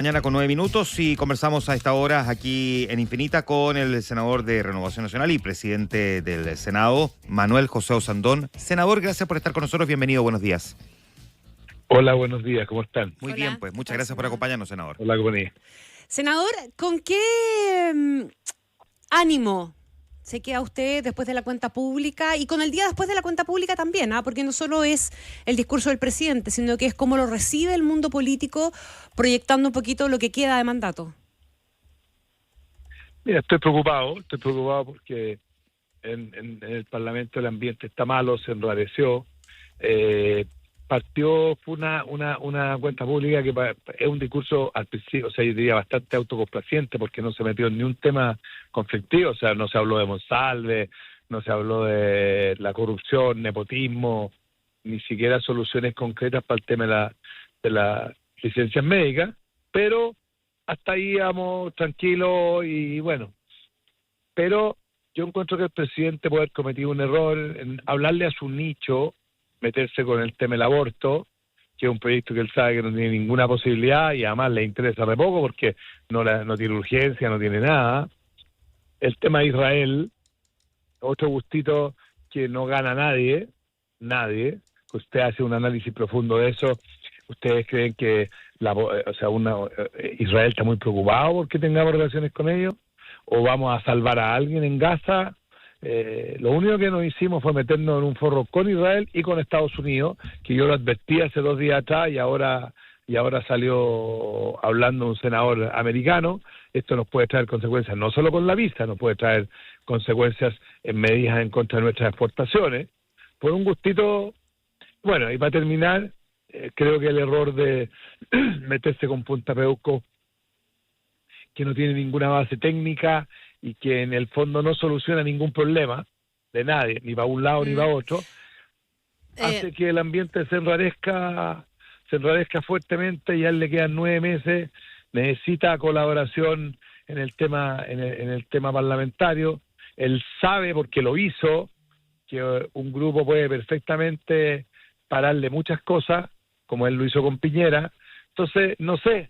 Mañana con 9 minutos y conversamos a esta hora aquí en Infinita con el senador de Renovación Nacional y presidente del Senado, Manuel José Osandón. Senador, gracias por estar con nosotros. Bienvenido, buenos días. Hola, buenos días, ¿cómo están? Muy bien, pues muchas gracias por acompañarnos, senador. Hola, ¿cómo están? Senador, ¿con qué ánimo se queda usted después de la cuenta pública y con el día después de la cuenta pública también? Porque no solo es el discurso del presidente, sino que es cómo lo recibe el mundo político, proyectando un poquito lo que queda de mandato. Mira, estoy preocupado porque en el Parlamento el ambiente está malo, se enrareció. Fue una cuenta pública que es un discurso al principio, o sea, yo diría bastante autocomplaciente porque no se metió en ni un tema conflictivo, o sea, no se habló de Monsalve, no se habló de la corrupción, nepotismo, ni siquiera soluciones concretas para el tema de las licencias médicas, pero hasta ahí íbamos tranquilos y bueno, pero yo encuentro que el presidente puede haber cometido un error en hablarle a su nicho, meterse con el tema del aborto, que es un proyecto que él sabe que no tiene ninguna posibilidad y además le interesa re poco porque no tiene urgencia, no tiene nada. El tema de Israel, otro gustito que no gana nadie, que usted hace un análisis profundo de eso. ¿Ustedes creen que Israel está muy preocupado porque tengamos relaciones con ellos? ¿O vamos a salvar a alguien en Gaza? Lo único que nos hicimos fue meternos en un forro con Israel y con Estados Unidos, que yo lo advertí hace 2 días atrás y ahora salió hablando un senador americano. Esto nos puede traer consecuencias no solo con la visa, nos puede traer consecuencias en medidas en contra de nuestras exportaciones. Por un gustito, bueno, y para terminar, creo que el error de meterse con Punta Peuco, que no tiene ninguna base técnica y que en el fondo no soluciona ningún problema de nadie, ni para un lado ni para otro, hace que el ambiente se enrarezca fuertemente. Ya le quedan 9 meses, necesita colaboración en el tema parlamentario. Él sabe, porque lo hizo, que un grupo puede perfectamente pararle muchas cosas, como él lo hizo con Piñera. Entonces, no sé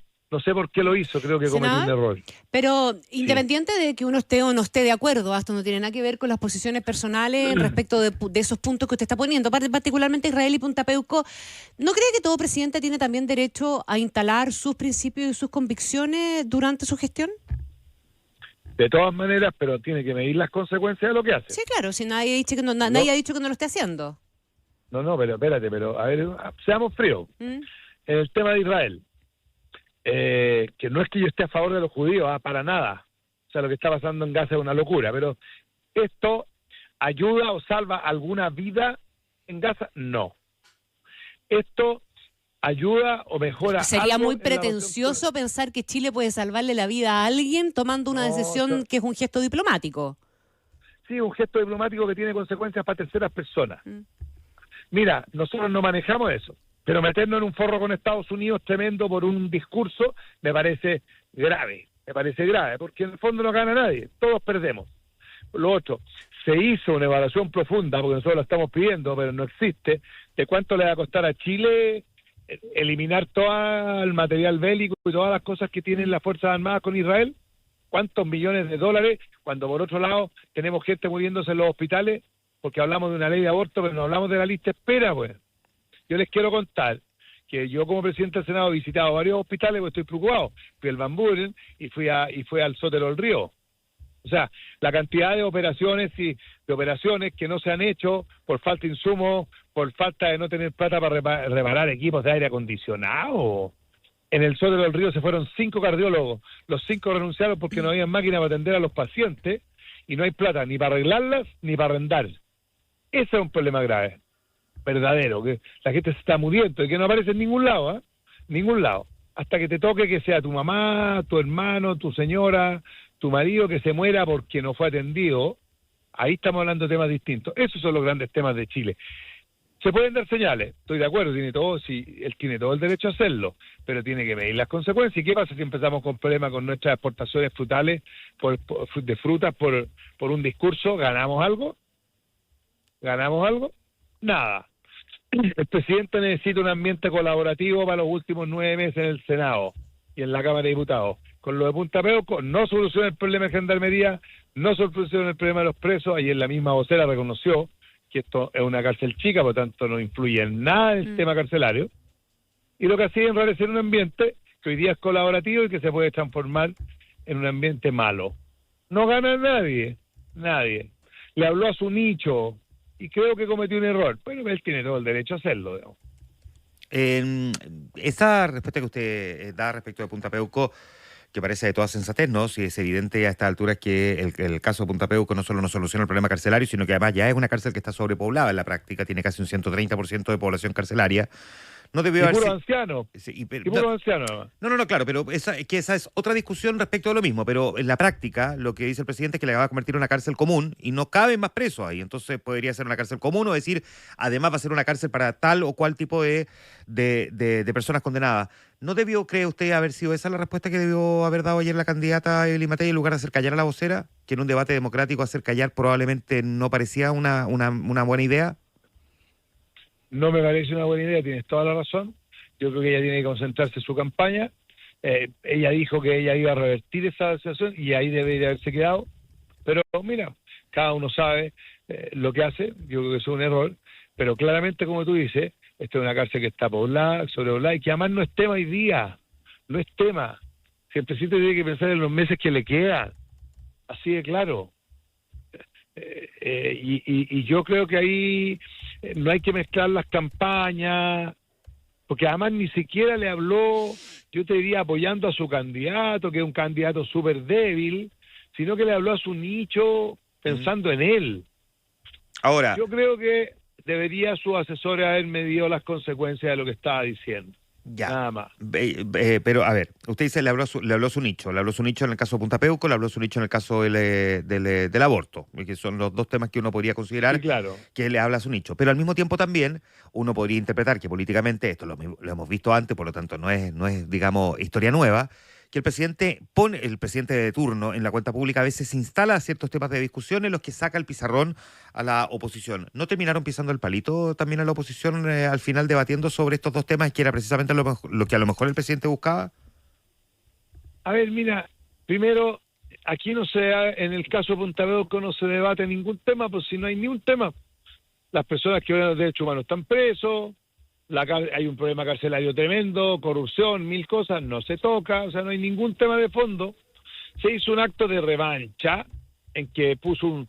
por qué lo hizo, creo que cometió un error. Pero independiente de que uno esté o no esté de acuerdo, esto no tiene nada que ver con las posiciones personales respecto de esos puntos que usted está poniendo, particularmente Israel y Punta Peuco, ¿no cree que todo presidente tiene también derecho a instalar sus principios y sus convicciones durante su gestión? De todas maneras, pero tiene que medir las consecuencias de lo que hace. Sí, claro, si nadie ha dicho que nadie ha dicho que no lo esté haciendo. No, pero espérate, a ver, seamos fríos. En el tema de Israel, que no es que yo esté a favor de los judíos, para nada. O sea, lo que está pasando en Gaza es una locura, pero ¿esto ayuda o salva alguna vida en Gaza? No. ¿Esto ayuda o mejora? Sería algo muy en la pretencioso pensar que Chile puede salvarle la vida a alguien tomando una decisión que es un gesto diplomático. Sí, un gesto diplomático que tiene consecuencias para terceras personas. Mira, nosotros no manejamos eso, pero meternos en un forro con Estados Unidos tremendo por un discurso me parece grave, porque en el fondo no gana nadie, todos perdemos. Lo otro, se hizo una evaluación profunda, porque nosotros la estamos pidiendo, pero no existe, de cuánto le va a costar a Chile eliminar todo el material bélico y todas las cosas que tienen las Fuerzas Armadas con Israel. ¿Cuántos millones de dólares? Cuando por otro lado tenemos gente muriéndose en los hospitales, porque hablamos de una ley de aborto, pero no hablamos de la lista de espera, pues. Yo les quiero contar que yo como presidente del Senado he visitado varios hospitales porque estoy preocupado. Fui al Van Buren y fui al Sotero del Río. O sea, la cantidad de operaciones que no se han hecho por falta de insumos, por falta de no tener plata para reparar equipos de aire acondicionado. En el Sotero del Río se fueron 5 cardiólogos. Los 5 renunciaron porque no había máquina para atender a los pacientes y no hay plata ni para arreglarlas ni para arrendar. Ese es un problema grave, verdadero, que la gente se está muriendo y que no aparece en ningún lado, ningún lado, hasta que te toque que sea tu mamá, tu hermano, tu señora, tu marido que se muera porque no fue atendido. Ahí estamos hablando de temas distintos. Esos son los grandes temas de Chile. Se pueden dar señales, estoy de acuerdo, él tiene todo el derecho a hacerlo, pero tiene que medir las consecuencias. ¿Y qué pasa si empezamos con problemas con nuestras exportaciones frutales de frutas por un discurso? ¿Ganamos algo? Nada. El presidente necesita un ambiente colaborativo para los últimos 9 meses en el Senado. y en la Cámara de Diputados. Con lo de Punta Peuco no soluciona el problema de Gendarmería, no soluciona el problema de los presos. Ayer la misma vocera reconoció que esto es una cárcel chica, por lo tanto no influye en nada en el tema carcelario. Y lo que hacía es enrarecer un ambiente que hoy día es colaborativo y que se puede transformar en un ambiente malo. No gana nadie. Le habló a su nicho y creo que cometió un error, pero él tiene todo el derecho a hacerlo, digamos. Esa respuesta que usted da respecto de Punta Peuco, que parece de toda sensatez, ¿no? Si es evidente a esta altura que el caso de Punta Peuco no solo no soluciona el problema carcelario, sino que además ya es una cárcel que está sobrepoblada en la práctica, tiene casi un 130% de población carcelaria. No debió haber puro anciano. Sí, y puro anciano. No, claro, pero esa es otra discusión respecto de lo mismo, pero en la práctica lo que dice el presidente es que la va a convertir en una cárcel común y no caben más presos ahí, entonces podría ser una cárcel común o decir, además va a ser una cárcel para tal o cual tipo de personas condenadas. ¿No debió, cree usted, haber sido esa la respuesta que debió haber dado ayer la candidata Evelyn Matei en lugar de hacer callar a la vocera? Que en un debate democrático hacer callar probablemente no parecía una buena idea. No me parece una buena idea, tienes toda la razón. Yo creo que ella tiene que concentrarse en su campaña. Ella dijo que ella iba a revertir esa situación y ahí debería haberse quedado. Pero mira, cada uno sabe lo que hace. Yo creo que es un error. Pero claramente, como tú dices, esta es una cárcel que está poblada, sobrepoblada y que además no es tema hoy día. No es tema. Si el presidente tiene que pensar en los meses que le quedan. Así de claro. Y yo creo que ahí no hay que mezclar las campañas, porque además ni siquiera le habló, yo te diría, apoyando a su candidato, que es un candidato súper débil, sino que le habló a su nicho pensando en él. Ahora, yo creo que debería su asesor haber medido las consecuencias de lo que estaba diciendo. Ya. Nada más. Pero, a ver, usted dice le habló a su nicho en el caso de Punta Peuco, le habló a su nicho en el caso del aborto, que son los dos temas que uno podría considerar, sí, claro, que le habla a su nicho. Pero al mismo tiempo también uno podría interpretar que políticamente, esto lo hemos visto antes, por lo tanto no es, digamos, historia nueva, que el presidente de turno en la cuenta pública a veces instala ciertos temas de discusión en los que saca el pizarrón a la oposición. ¿No terminaron pisando el palito también a la oposición al final debatiendo sobre estos dos temas, que era precisamente lo que a lo mejor el presidente buscaba? A ver, mira, primero, aquí en el caso de Punta Peuco no se debate ningún tema, pues si no hay ni un tema. Las personas que violan los derechos humanos están presos, hay un problema carcelario tremendo, corrupción, mil cosas, no se toca, o sea, no hay ningún tema de fondo. Se hizo un acto de revancha en que le puso un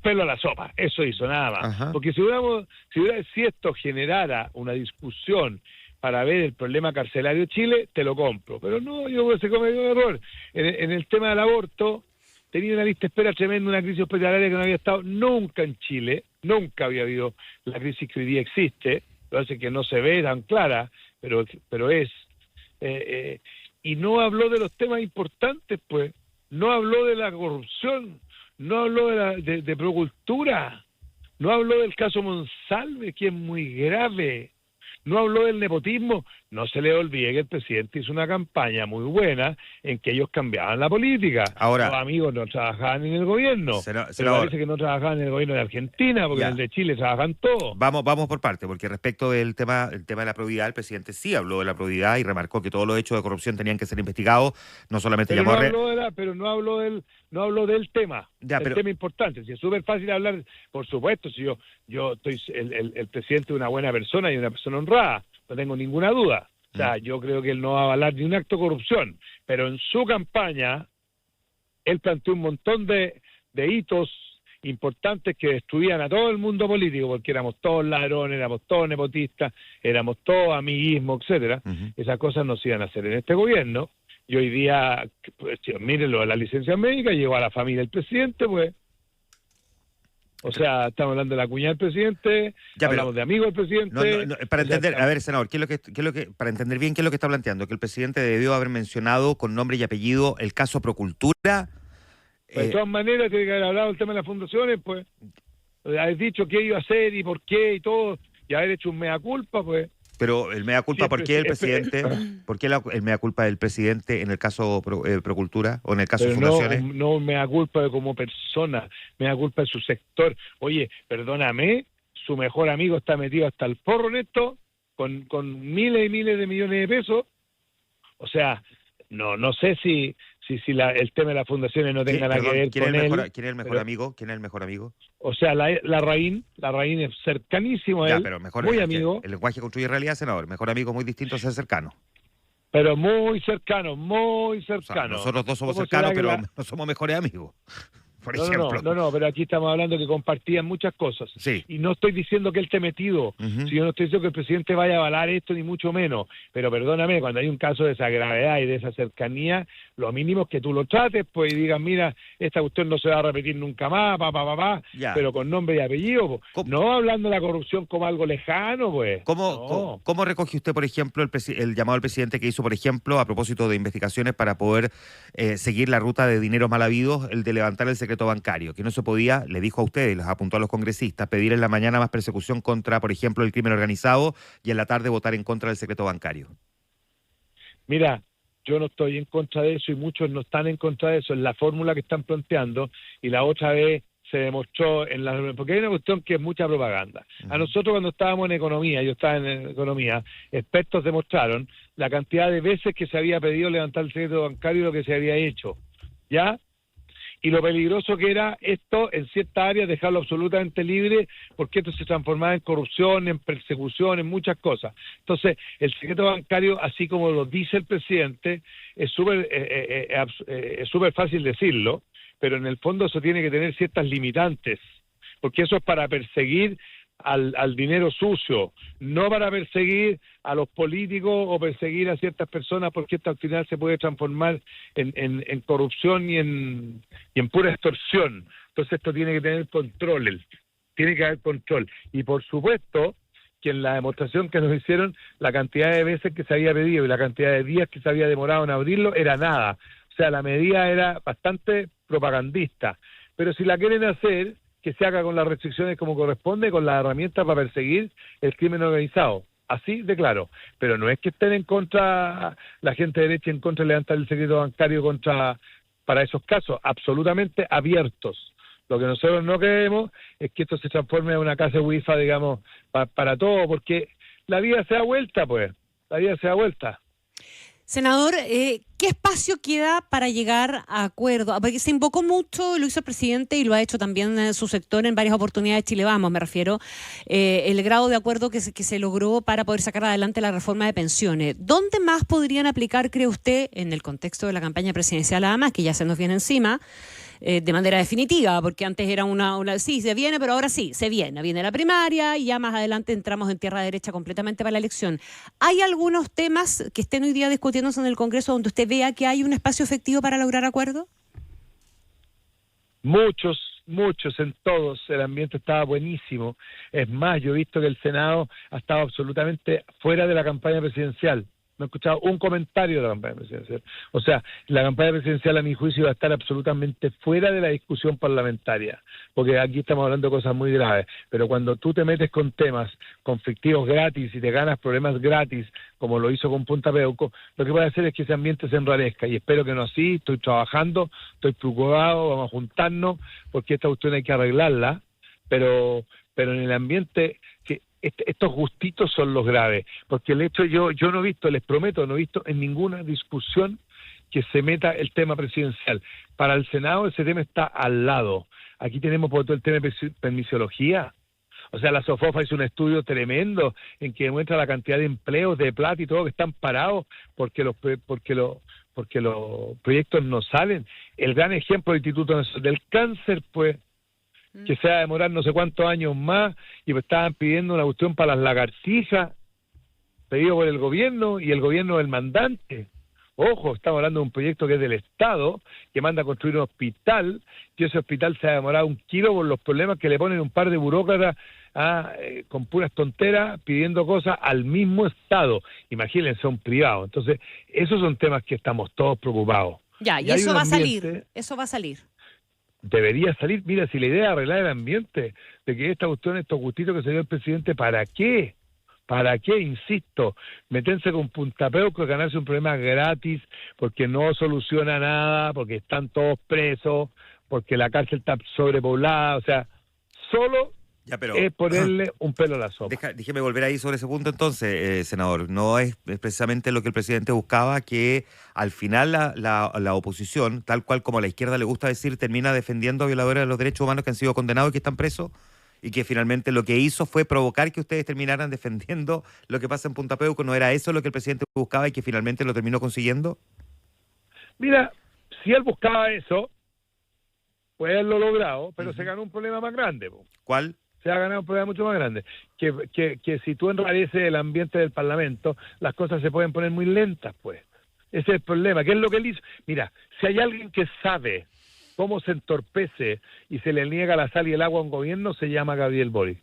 pelo a la sopa, eso hizo, nada más. Ajá. Porque si esto generara una discusión para ver el problema carcelario de Chile, te lo compro. Pero no, yo creo que se cometió un error. En el tema del aborto, tenía una lista de espera tremenda, una crisis hospitalaria que no había estado nunca en Chile, nunca había habido la crisis que hoy día existe, lo hace que no se ve tan clara, pero es. Y no habló de los temas importantes, pues. No habló de la corrupción, no habló de procultura, no habló del caso Monsalve, que es muy grave. No habló del nepotismo. No se le olvide que el presidente hizo una campaña muy buena en que ellos cambiaban la política. Ahora, los amigos no trabajaban en el gobierno. Pero parece que no trabajaban en el gobierno de Argentina, porque en el de Chile trabajan todos. Vamos por parte, porque respecto del tema de la probidad, el presidente sí habló de la probidad y remarcó que todos los hechos de corrupción tenían que ser investigados. No solamente pero llamó no habló del tema. Tema importante. Si es súper fácil hablar, por supuesto, si yo estoy el presidente es una buena persona y una persona honrada, no tengo ninguna duda. O sea, yo creo que él no va a avalar ni un acto de corrupción, pero en su campaña él planteó un montón de hitos importantes que destruían a todo el mundo político, porque éramos todos ladrones, éramos todos nepotistas, éramos todos amiguismo, etcétera. Esas cosas no se iban a hacer en este gobierno. Y hoy día, pues, mírenlo, la licencia médica llegó a la familia del presidente, pues. O sea, estamos hablando de la cuñada del presidente, hablamos de amigos del presidente. Para entender, a ver, senador, para entender bien qué es lo que está planteando, que el presidente debió haber mencionado con nombre y apellido el caso Procultura. Pues de todas maneras, tiene que haber hablado del tema de las fundaciones, pues. Haber dicho qué iba a hacer y por qué y todo, y haber hecho un mea culpa, pues. Pero el mea culpa, ¿por qué el presidente? ¿Por qué el mea culpa del presidente en el caso Procultura o en el caso de fundaciones? No mea culpa de como persona, mea culpa de su sector. Oye, perdóname, su mejor amigo está metido hasta el forro en esto, con miles y miles de millones de pesos. O sea, no sé si el tema de las fundaciones no tenga nada que ver con él. ¿Quién es el mejor amigo? ¿Quién es el mejor amigo? O sea, Larraín es cercanísimo a Ya, él, pero mejor muy es que amigo. el lenguaje construye realidad, senador. Mejor amigo muy distinto a ser cercano. Pero muy cercano, muy O sea, cercano. nosotros dos somos ¿Cómo cercanos, será que pero no somos mejores amigos, por ejemplo. No, pero aquí estamos hablando que compartían muchas cosas. Sí. Y no estoy diciendo que él esté metido. Ujú. Si yo no estoy diciendo que el presidente vaya a avalar esto, ni mucho menos. Pero perdóname, cuando hay un caso de esa gravedad y de esa cercanía, lo mínimo es que tú lo trates, pues, y digas, mira, esta cuestión no se va a repetir nunca más, Ya. pero con nombre y apellido. Pues. ¿Cómo? No hablando de la corrupción como algo lejano, pues. No. ¿Cómo recoge usted, por ejemplo, el llamado del presidente que hizo, por ejemplo, a propósito de investigaciones para poder seguir la ruta de dineros mal habidos, el de levantar el secreto bancario? Que no se podía, le dijo a ustedes, les apuntó a los congresistas, pedir en la mañana más persecución contra, por ejemplo, el crimen organizado y en la tarde votar en contra del secreto bancario. Mira, yo no estoy en contra de eso y muchos no están en contra de eso. Es la fórmula que están planteando y la otra vez se demostró porque hay una cuestión que es mucha propaganda. A nosotros cuando estábamos en economía, yo estaba en economía, expertos demostraron la cantidad de veces que se había pedido levantar el secreto bancario y lo que se había hecho, ¿ya? Y lo peligroso que era esto en ciertas áreas, dejarlo absolutamente libre, porque esto se transformaba en corrupción, en persecución, en muchas cosas. Entonces, el secreto bancario, así como lo dice el presidente, es súper fácil decirlo, pero en el fondo eso tiene que tener ciertas limitantes, porque eso es para perseguir al dinero sucio, no para perseguir a los políticos o perseguir a ciertas personas, porque esto al final se puede transformar en corrupción y en pura extorsión. Entonces esto tiene que tener control, tiene que haber control. Y por supuesto que en la demostración que nos hicieron, la cantidad de veces que se había pedido y la cantidad de días que se había demorado en abrirlo era nada. O sea, la medida era bastante propagandista. Pero si la quieren hacer, que se haga con las restricciones como corresponde, con las herramientas para perseguir el crimen organizado. Así de claro. Pero no es que estén en contra, la gente de derecha en contra de levantar el secreto bancario para esos casos, absolutamente abiertos. Lo que nosotros no queremos es que esto se transforme en una casa de wifi, digamos, para todo, porque la vida se da vuelta, pues. La vida se da vuelta. Senador, ¿qué espacio queda para llegar a acuerdo? Porque se invocó mucho, lo hizo el presidente y lo ha hecho también su sector en varias oportunidades. Chile Vamos, me refiero, el grado de acuerdo que se logró para poder sacar adelante la reforma de pensiones. ¿Dónde más podrían aplicar, cree usted, en el contexto de la campaña presidencial, además, que ya se nos viene encima, de manera definitiva? Porque antes era sí, se viene, pero ahora sí, viene la primaria y ya más adelante entramos en tierra derecha completamente para la elección. ¿Hay algunos temas que estén hoy día discutiéndose en el Congreso donde usted vea que hay un espacio efectivo para lograr acuerdo? Muchos, en todos. El ambiente estaba buenísimo. Es más, yo he visto que el Senado ha estado absolutamente fuera de la campaña presidencial. No he escuchado un comentario de la campaña presidencial. O sea, la campaña presidencial, a mi juicio, va a estar absolutamente fuera de la discusión parlamentaria, porque aquí estamos hablando de cosas muy graves. Pero cuando tú te metes con temas conflictivos gratis y te ganas problemas gratis, como lo hizo con Punta Peuco, lo que puede hacer es que ese ambiente se enrarezca. Y espero que no así. Estoy trabajando, estoy preocupado, vamos a juntarnos, porque esta cuestión hay que arreglarla, pero en el ambiente que estos gustitos son los graves, porque el hecho yo no he visto, les prometo, no he visto en ninguna discusión que se meta el tema presidencial. Para el Senado ese tema está al lado. Aquí tenemos por todo el tema de permisología. O sea, la SOFOFA hizo un estudio tremendo en que demuestra la cantidad de empleos, de plata y todo que están parados porque los proyectos no salen. El gran ejemplo del Instituto Nacional del Cáncer, pues, que se va a demorar no sé cuántos años más, y pues estaban pidiendo una cuestión para las lagartijas, pedido por el gobierno, y el gobierno del mandante. Ojo, estamos hablando de un proyecto que es del Estado, que manda a construir un hospital, y ese hospital se ha demorado 1 kilo por los problemas que le ponen un par de burócratas con puras tonteras, pidiendo cosas al mismo Estado. Imagínense, un privado. Entonces, esos son temas que estamos todos preocupados. Ya, y eso va a salir, eso va a salir. Debería salir. Mira, si la idea es arreglar el ambiente, de que esta cuestión, estos gustitos que se dio el presidente, ¿para qué? ¿Para qué? Insisto, meterse con Punta Peuco, ganarse un problema gratis, porque no soluciona nada, porque están todos presos, porque la cárcel está sobrepoblada, o sea, solo Ya, pero es ponerle un pelo a la sopa. déjeme volver ahí sobre ese punto entonces, senador. No es precisamente lo que el presidente buscaba, que al final la oposición, tal cual como a la izquierda le gusta decir, termina defendiendo a violadores de los derechos humanos que han sido condenados y que están presos, y que finalmente lo que hizo fue provocar que ustedes terminaran defendiendo lo que pasa en Punta Peuco. ¿No era eso lo que el presidente buscaba y que finalmente lo terminó consiguiendo? Mira, si él buscaba eso, pues él lo logrado, pero se ganó un problema más grande, po. ¿Cuál? Se ha ganado un problema mucho más grande, que si tú enrareces el ambiente del Parlamento, las cosas se pueden poner muy lentas, pues. Ese es el problema. ¿Qué es lo que él hizo? Mira, si hay alguien que sabe cómo se entorpece y se le niega la sal y el agua a un gobierno, se llama Gabriel Boric.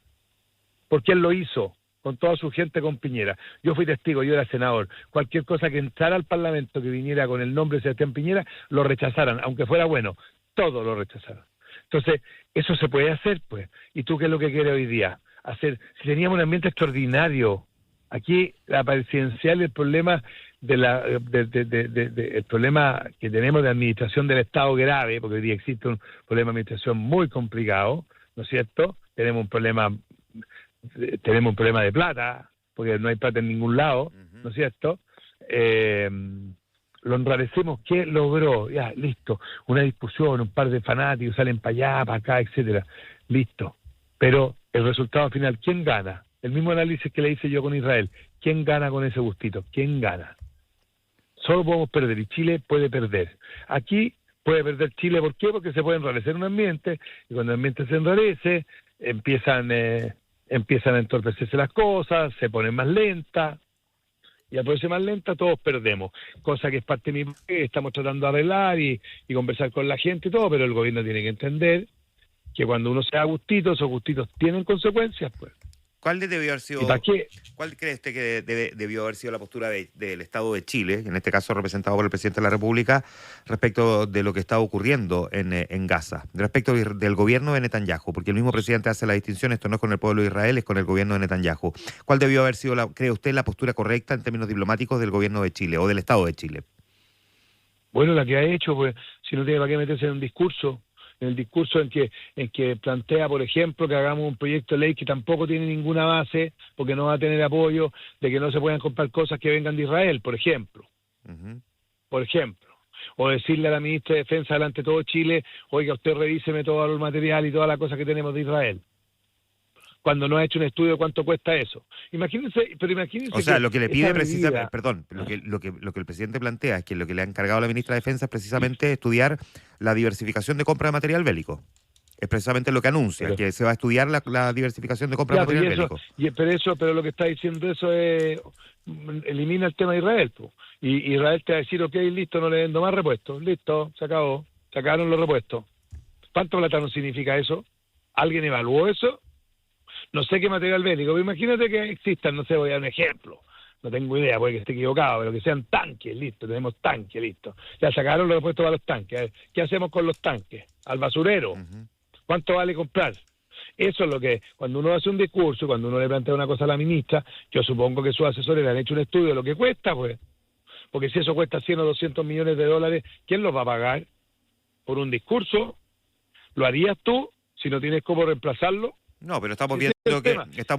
Porque él lo hizo con toda su gente, con Piñera. Yo fui testigo, yo era senador. Cualquier cosa que entrara al Parlamento que viniera con el nombre de Sebastián Piñera, lo rechazaran, aunque fuera bueno. Todo lo rechazaron. Entonces, eso se puede hacer, pues. ¿Y tú qué es lo que quieres hoy día? Hacer, si teníamos un ambiente extraordinario, aquí la presidencial, el problema el problema que tenemos de administración del Estado grave, porque hoy día existe un problema de administración muy complicado, ¿no es cierto? Tenemos un problema de plata, porque no hay plata en ningún lado, ¿no es cierto? Lo enrarecemos. ¿Qué logró? Ya, listo. Una discusión, un par de fanáticos salen para allá, para acá, etcétera. Listo. Pero el resultado final, ¿quién gana? El mismo análisis que le hice yo con Israel. ¿Quién gana con ese gustito? ¿Quién gana? Solo podemos perder y Chile puede perder. Aquí puede perder Chile, ¿por qué? Porque se puede enrarecer un ambiente y cuando el ambiente se enrarece empiezan a entorpecerse las cosas, se ponen más lentas. Y al ponerse más lenta todos perdemos, cosa que es parte de mi que estamos tratando de arreglar y conversar con la gente y todo, pero el gobierno tiene que entender que cuando uno se da gustitos, esos gustitos tienen consecuencias, pues. ¿Cuál debió haber sido, ¿Y para qué? cuál cree usted que debió haber sido la postura del Estado de Chile, en este caso representado por el presidente de la República, respecto de lo que está ocurriendo en Gaza, respecto del gobierno de Netanyahu? Porque el mismo presidente hace la distinción, esto no es con el pueblo de Israel, es con el gobierno de Netanyahu. ¿Cuál debió haber sido, cree usted, la postura correcta en términos diplomáticos del gobierno de Chile o del Estado de Chile? Bueno, la que ha hecho, pues, si no tiene para qué meterse en un discurso, en el discurso en que plantea, por ejemplo, que hagamos un proyecto de ley que tampoco tiene ninguna base, porque no va a tener apoyo, de que no se puedan comprar cosas que vengan de Israel, por ejemplo. Por ejemplo. O decirle a la ministra de Defensa delante de todo Chile, oiga, usted revíseme todo el material y todas las cosas que tenemos de Israel. Cuando no ha hecho un estudio de cuánto cuesta eso. Imagínense. O sea, lo que le pide precisamente, lo que el presidente plantea es que lo que le ha encargado a la ministra de Defensa es precisamente estudiar la diversificación de compra de material bélico. Es precisamente lo que anuncia, que se va a estudiar la diversificación de compra de material bélico. Pero lo que está diciendo eso es, elimina el tema de Israel, pues. Y Israel te va a decir, ok, listo, no le vendo más repuestos, listo, se acabó, sacaron los repuestos. ¿Cuánto plata no significa eso? ¿Alguien evaluó eso? No sé qué material bélico, pero imagínate que existan, no sé, voy a dar un ejemplo, no tengo idea, puede que esté equivocado, pero que sean tanques, listo, tenemos tanques, listo. Ya sacaron los repuestos para los tanques, ¿qué hacemos con los tanques? Al basurero. ¿Cuánto vale comprar? Eso es lo que, cuando uno hace un discurso, cuando uno le plantea una cosa a la ministra, yo supongo que sus asesores le han hecho un estudio de lo que cuesta, pues, porque si eso cuesta 100 o 200 millones de dólares, ¿quién los va a pagar? ¿Por un discurso? ¿Lo harías tú si no tienes cómo reemplazarlo? No, pero estamos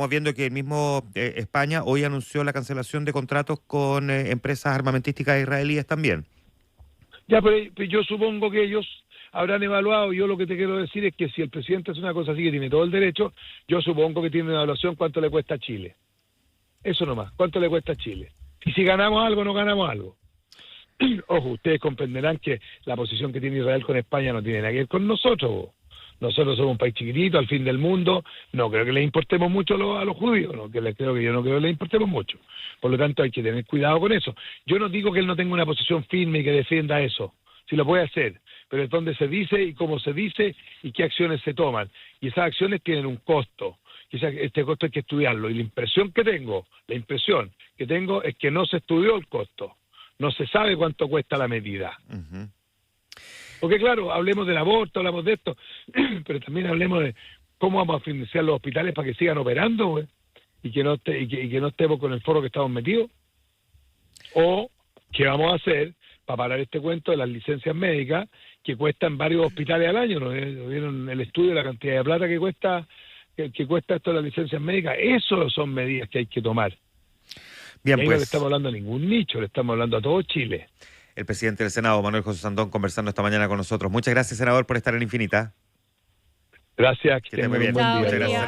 viendo que el mismo España hoy anunció la cancelación de contratos con empresas armamentísticas israelíes también. Ya, pero yo supongo que ellos habrán evaluado. Yo lo que te quiero decir es que si el presidente hace una cosa así, que tiene todo el derecho, yo supongo que tiene una evaluación cuánto le cuesta a Chile. Eso nomás, cuánto le cuesta a Chile. Y si ganamos algo, no ganamos algo. Ojo, ustedes comprenderán que la posición que tiene Israel con España no tiene nada que ver con nosotros. Nosotros somos un país chiquitito, al fin del mundo. No creo que les importemos mucho a los judíos, yo no creo que les importemos mucho. Por lo tanto, hay que tener cuidado con eso. Yo no digo que él no tenga una posición firme y que defienda eso. Si lo puede hacer, pero es donde se dice y cómo se dice y qué acciones se toman. Y esas acciones tienen un costo. Este costo hay que estudiarlo. Y la impresión que tengo es que no se estudió el costo. No se sabe cuánto cuesta la medida. Porque claro, hablemos del aborto, hablamos de esto, pero también hablemos de cómo vamos a financiar los hospitales para que sigan operando, güey, y que no estemos con el foro que estamos metidos. O qué vamos a hacer para parar este cuento de las licencias médicas que cuestan varios hospitales al año. ¿No vieron el estudio de la cantidad de plata que cuesta que cuesta esto de las licencias médicas. Eso son medidas que hay que tomar. Bien, y ahí pues. no le estamos hablando a ningún nicho, le estamos hablando a todo Chile. El presidente del Senado, Manuel José Sandón, conversando esta mañana con nosotros. Muchas gracias, senador, por estar en Infinita. Gracias, Que esté muy bien. Chao, buen día. Muchas gracias.